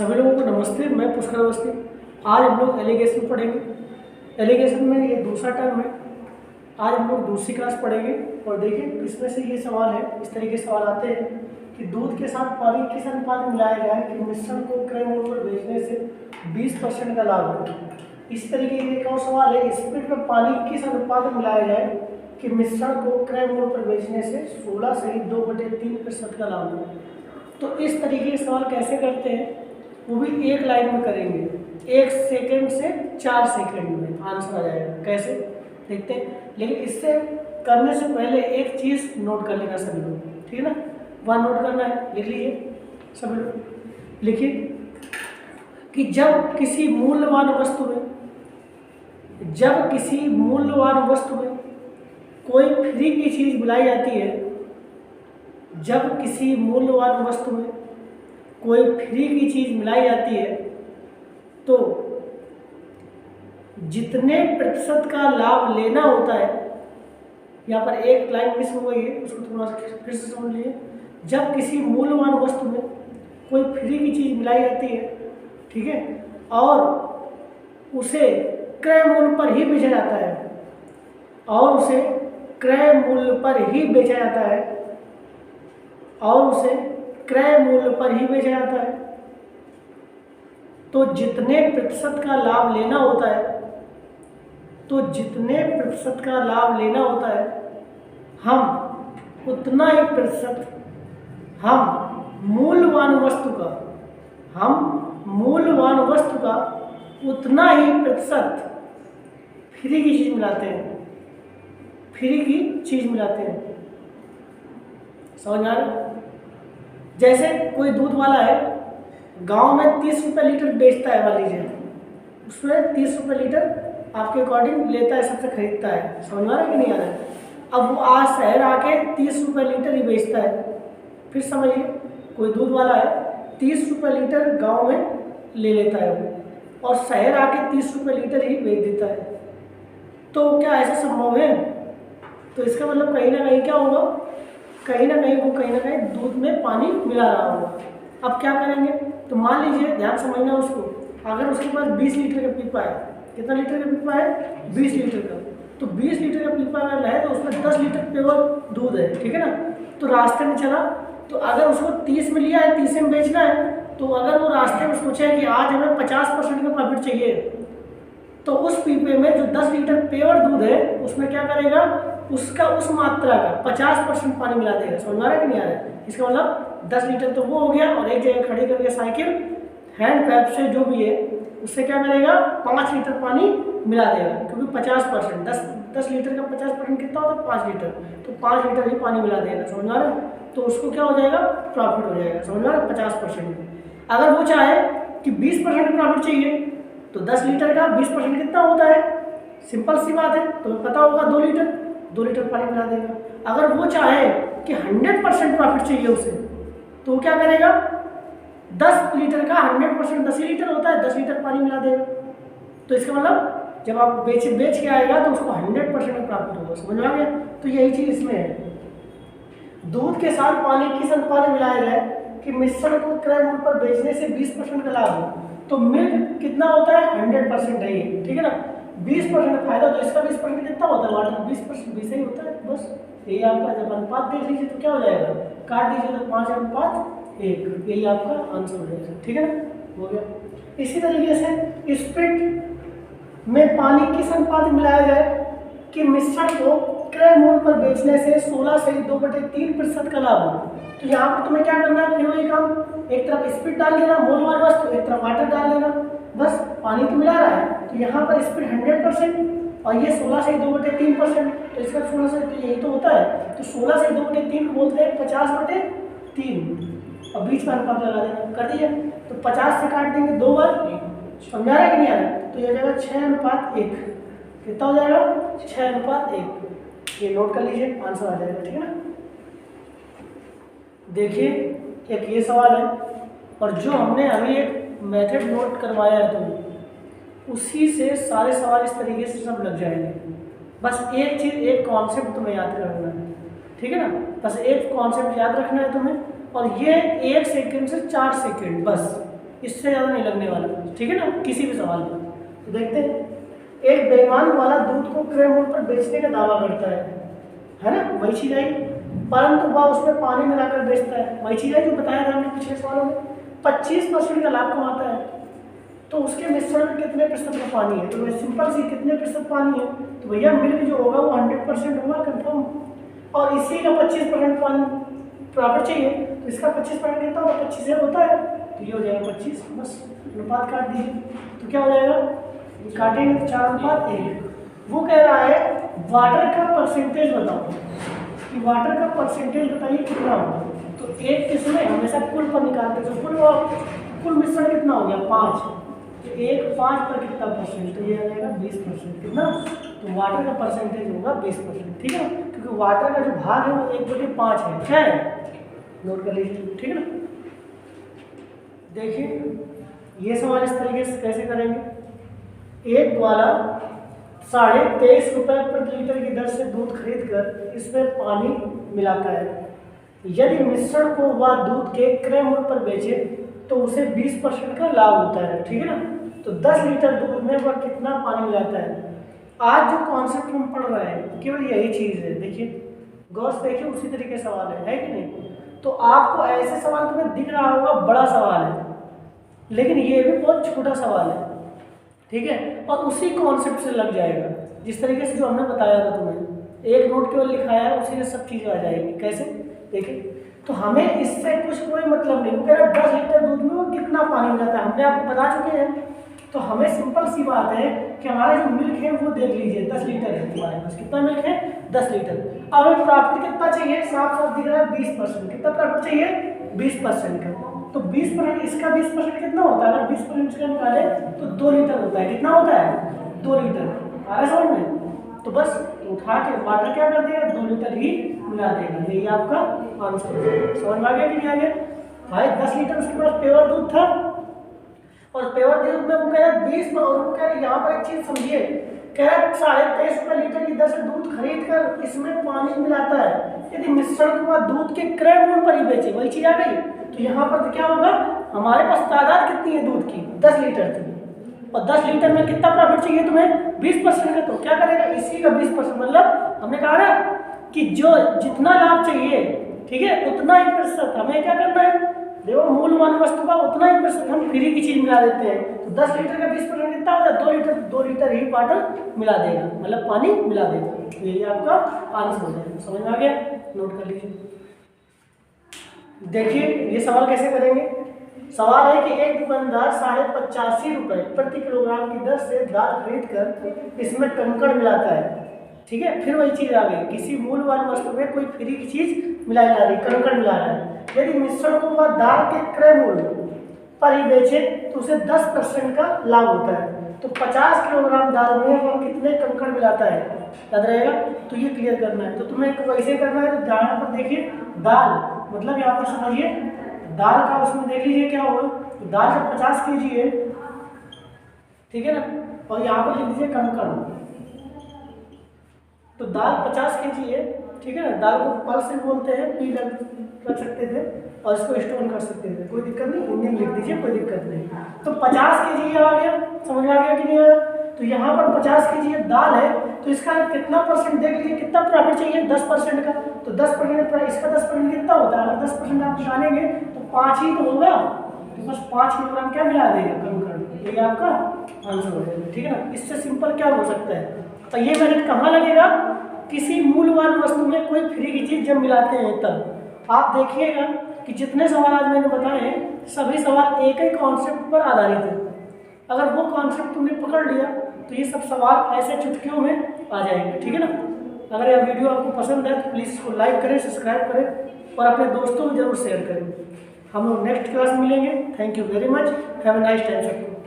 सभी लोगों को नमस्ते। मैं पुष्कर अवस्थी। आज हम लोग एलिगेशन पढ़ेंगे। एलिगेशन में ये दूसरा टर्म है। आज हम लोग दूसरी क्लास पढ़ेंगे और देखिए इसमें से ये सवाल है, इस तरीके से सवाल आते हैं कि दूध के साथ पानी किस अनुपात में मिलाया जाए कि मिश्रण को क्रय मूल्य पर बेचने से 20% का लाभ हो। इस तरीके का एक और सवाल है, स्प्रिट में पानी किस अनुपात में मिलाया जाए कि मिश्रण को क्रय मूल्य पर बेचने से 16 सहित 2/3% का लाभ हो। तो इस तरीके के सवाल कैसे करते हैं, वो भी एक लाइन में करेंगे। 1 सेकंड से 4 सेकंड में आंसर आ जाएगा। कैसे देखते हैं, लेकिन इससे करने से पहले एक चीज़ नोट कर लेना सभी लोग, ठीक है ना। वहाँ नोट करना है, लिख लीजिए सभी लोग। लिखिए कि जब किसी मूल्यवान वस्तु में कोई फ्री की चीज़ मिलाई जाती है, जब किसी मूल्यवान वस्तु में कोई फ्री की चीज़ मिलाई जाती है तो जितने प्रतिशत का लाभ लेना होता है, यहाँ पर एक लाइन मिस हो गई है, उसको थोड़ा सा फिर से समझ लीजिए। जब किसी मूल्यवान वस्तु में कोई फ्री की चीज़ मिलाई जाती है, ठीक है, और उसे क्रय मूल्य पर ही बेचा जाता है, तो जितने प्रतिशत का लाभ लेना होता है, हम उतना ही प्रतिशत मूल्यवान वस्तु का उतना ही प्रतिशत फ्री की चीज़ मिलाते हैं। समझ में आ रहा? जैसे कोई दूध वाला है, गांव में 30 रुपये लीटर बेचता है, मान लीजिए उसमें 30 रुपये लीटर आपके अकॉर्डिंग लेता है, सबसे खरीदता है। समझ में आ रहा है कि नहीं आ रहा है? अब वो आज शहर आके 30 रुपये लीटर ही बेचता है। फिर समझिए कोई दूध वाला है, 30 रुपये लीटर गांव में ले लेता है वो, और शहर आके 30 रुपये लीटर ही बेच देता है। तो क्या ऐसा संभव है? तो इसका मतलब कहीं ना कहीं क्या होगा, कहीं ना कहीं दूध में पानी मिला रहा होगा। अब क्या करेंगे, तो मान लीजिए, ध्यान समझना उसको, अगर उसके पास 20 लीटर का पीपा है, कितना लीटर का पीपा है? 20 लीटर का। तो 20 लीटर का पीपा अगर है तो उसमें 10 लीटर प्योर दूध है, ठीक है ना। तो रास्ते में चला, तो अगर उसको 30 में लिया है, 30 में बेचना है, तो अगर वो रास्ते में सोचा है कि आज हमें 50% का प्रॉफिट चाहिए, तो उस पीपे में जो 10 लीटर प्योर दूध है उसमें क्या करेगा, उसका उस मात्रा का 50% पानी मिला देगा। समझ में आ रहा है कि नहीं आ रहा है? इसका मतलब 10 लीटर तो वो हो गया, और एक जगह खड़ी करके साइकिल हैंड पैप से जो भी है उससे क्या करेगा, 5 लीटर पानी मिला देगा, क्योंकि 50% 10 लीटर का 50% कितना होता है? 5 लीटर। तो 5 लीटर ही पानी मिला देगा। समझ में आ रहा है? तो उसको क्या हो जाएगा, प्रॉफिट हो जाएगा। समझ में आ रहा है? 50%। अगर वो चाहे कि 20% प्रॉफिट चाहिए, तो 10 लीटर का 20% कितना होता है? सिंपल सी बात है, तो पता होगा 2 लीटर पानी मिला देगा। अगर वो चाहे कि 100% प्रॉफिट चाहिए उसे, तो क्या करेगा, 10 लीटर का 100% 10 लीटर होता है, 10 लीटर पानी मिला देगा। तो इसका मतलब जब आप बेच के आएगा तो उसको 100% में प्रॉफिट होगा। समझ में आ गया? तो यही चीज़ इसमें है। दूध के साथ पानी किस अनुपात में मिलाया जाए कि मिश्रण को क्रय मूल्य पर बेचने से 20% का लाभ हो। तो मिल्क कितना होता है? 100% है ये, ठीक है ना। 20% फायदा, तो इसका 20% कितना होता है? वाटर 20% 20 ही होता है, बस यही आपका। जब अनुपात देख लीजिए तो क्या हो जाएगा, काट दीजिए तो 5:1, यही आपका आंसर हो जाएगा, ठीक है ना। हो गया। इसी तरीके से स्प्रिट में पानी किस अनुपात में मिलाया जाए कि मिश्रण को क्रय मूल्य पर बेचने से 16 से 2/3% का लाभ हो। तो यहाँ पर तुम्हें क्या करना है, फिर वही काम, एक तरफ स्प्रिट डाल देना मूल्यवान वस्तु, एक तरफ वाटर डाल देना, बस पानी तो मिला रहा है। तो यहाँ पर स्प्रिट 100% और ये 16 से 2/3%, तो इसका 16 से, तो यही तो होता है। तो 16 से 2/3 को बोलते हैं 50/3, और बीच में अनुपात लगा देना, कर दिया। तो 50 से काट देंगे 2 बार, समझ आ रहा है कि नहीं आ रहा है? तो यह जाएगा 6:1, कितना हो जाएगा? 6:1। ये नोट कर लीजिए, आंसर आ जाएगा, ठीक है ना। देखिए एक ये सवाल है, और जो हमने अभी एक मेथड नोट करवाया है तुम्हें, उसी से सारे सवाल इस तरीके से सब लग जाएंगे। बस एक चीज़, एक कॉन्सेप्ट तुम्हें याद रखना है, ठीक है ना। बस एक कॉन्सेप्ट याद रखना है तुम्हें, और ये 1 सेकंड से 4 सेकंड, बस इससे ज़्यादा नहीं लगने वाला, ठीक है ना, किसी भी सवाल में। तो देखते हैं, एक बेईमान वाला दूध को क्रय मूल्य पर बेचने का दावा करता है ना, वही चीज आई, परंतु वह उसमें पानी मिलाकर बेचता है, वही चीज आई जो बताया था हमने पिछले सवालों में। 25% का लाभ कमाता है, तो उसके मिश्रण में कितने प्रतिशत का पानी है, तो वह सिंपल सी कितने प्रतिशत पानी है, तो भैया मिल्क जो होगा वो 100% होगा कंफर्म, और इसी का 25% पानी प्रॉफिट चाहिए, तो इसका 25% कितना होगा, 25 से होता है, तो ये हो जाएगा 25, बस अनुपात काट दीजिए, तो क्या हो जाएगा, काटेंगे तो 4:1। वो कह रहा है वाटर का परसेंटेज बताओ, कि वाटर का परसेंटेज बताइए कितना होगा, तो एक किसमें हमेशा कुल पर निकालते हैं, तो कुल मिश्रण कितना हो गया 5, तो 1/5 पर कितना परसेंट, तो ये आ जाएगा 20%, कितना, तो वाटर का परसेंटेज होगा 20%, ठीक है, क्योंकि वाटर का जो भाग है वो 1/5 है, क्या है, नोट कर लीजिए, ठीक है ना। देखिए ये सवाल इस तरीके से कैसे करेंगे, एक द्वारा 23.5 रुपये प्रति लीटर की दर से दूध खरीद कर इसमें पानी मिलाता है, यदि मिश्रण को वह दूध के क्रय मूल्य पर बेचे तो उसे 20% का लाभ होता है, ठीक है ना। तो 10 लीटर दूध में वह कितना पानी मिलाता है। आज जो कॉन्सेप्ट हम पढ़ रहे हैं केवल यही चीज़ है, देखिए गौर से देखिए, उसी तरीके सवाल है कि नहीं। तो आपको ऐसे सवाल तुम्हें दिख रहा होगा बड़ा सवाल है, लेकिन ये भी बहुत छोटा सवाल है, ठीक है, और उसी कॉन्सेप्ट से लग जाएगा, जिस तरीके से जो हमने बताया था तुम्हें, एक नोट केवल लिखाया है उसी में सब चीज़ें आ जाएगी। कैसे, देखिए, तो हमें इससे कुछ कोई मतलब नहीं, वो कह रहा है 10 लीटर दूध में वो कितना पानी मिलाता है, हमने आपको बता चुके हैं। तो हमें सिंपल सी बात है कि हमारा जो मिल्क है वो देख लीजिए 10 लीटर है तुम्हारे पास, कितना मिल्क है 10 लीटर। अब हमें प्रॉफिट कितना चाहिए, साफ साफ दिख रहा है 20%, कितना प्रॉफिट चाहिए 20% का, तो 20% इसका 20% कितना होता है, अगर 20% इसका निकाले तो 2 लीटर होता है, कितना होता है 2 लीटर, आ रहा है समझ में। तो बस उठा के वाटर क्या कर देगा 2 लीटर ही मिला देगा, यही आपका आंसर। समझ में आ गया कि नहीं आ गया भाई। 10 लीटर उसके पास प्योर दूध था, और प्योर दूध में वो कह रहा है 20, और वो कह रहा है यहाँ पर एक चीज समझिए, कह रहा है 23.5 रुपये लीटर की दर से दूध खरीद कर इसमें पानी मिलाता है, यदि मिश्रण को दूध के क्रय मूल्य पर ही बेचे, वही चीज आ गई। तो यहाँ पर क्या होगा, हमारे पास तादाद कितनी है दूध की 10 लीटर थी, और 10 लीटर में कितना प्रॉफिट चाहिए तुम्हें 20% का, तो क्या करेगा इसी का 20%, मतलब हमने कहा ना कि जो जितना लाभ चाहिए, ठीक है, उतना ही प्रतिशत हमें क्या करना है, देखो मूल्यवान वस्तु का उतना ही प्रतिशत हम फ्री की चीज मिला देते हैं। तो 10 लीटर का 20% कितना होता है 2 लीटर ही वाटर मिला देगा, मतलब पानी मिला देगा, यही आपका आंसर हो जाएगा। समझ में आ गया, नोट कर लीजिए। देखिए ये सवाल कैसे करेंगे, सवाल है कि एक दुकानदार 85 रुपये प्रति किलोग्राम की दर से दाल खरीद कर इसमें कंकड़ मिलाता है, ठीक है, फिर वही चीज आ गई, किसी मूल्यवान वस्तु में कोई फ्री की चीज मिलाई जा रही, कंकड़ मिला रहा है, यदि मिश्रण को वह दाल के क्रय मूल्य पर ही बेचे तो उसे 10% का लाभ होता है। तो 50 किलोग्राम दाल में वह कितने कंकड़ मिलाता है, याद रहेगा, तो ये क्लियर करना है। तो तुम्हें वैसे करना है, तो ध्यान पर देखिए, दाल मतलब यहाँ पर समझिए दाल का उसमें देख लीजिए क्या होगा, तो दाल का 50 kg है, ठीक है ना, और यहाँ पर लिख दीजिए कंकड़, तो दाल 50 kg है, ठीक है ना, दाल को पल्स बोलते हैं, पी रख सकते थे और इसको स्टोर कर सकते थे, कोई दिक्कत नहीं, हिंदी में लिख दीजिए कोई दिक्कत नहीं। तो 50 kg आ गया, समझ में आ गया कि नहीं आया। तो यहाँ पर 50 kg दाल है, तो इसका कितना परसेंट देख लीजिए, कितना प्रॉफिट चाहिए 10% का, तो 10% इसका 10% कितना होता है, अगर 10% आप निकालेंगे तो 5 ही तो होगा, तो बस 5 किलोग्राम क्या मिला देगा कंकड़, ये आपका आंसर हो जाएगा, ठीक है ना। इससे सिंपल क्या हो सकता है, तो ये मेरिट कहाँ लगेगा, किसी मूल्यवान वस्तु में कोई फ्री की चीज जब मिलाते हैं तब। आप देखिएगा कि जितने सवाल आज मैंने बताए हैं सभी सवाल एक ही कॉन्सेप्ट पर आधारित है, अगर वो कॉन्सेप्ट तुमने पकड़ लिया तो ये सब सवाल ऐसे चुटकियों में आ जाएंगे, ठीक है ना। अगर यह वीडियो आपको पसंद है तो प्लीज़ इसको लाइक करें, सब्सक्राइब करें और अपने दोस्तों में जरूर शेयर करें। हम लोग नेक्स्ट क्लास में मिलेंगे। Thank you very much, have a nice time सबको।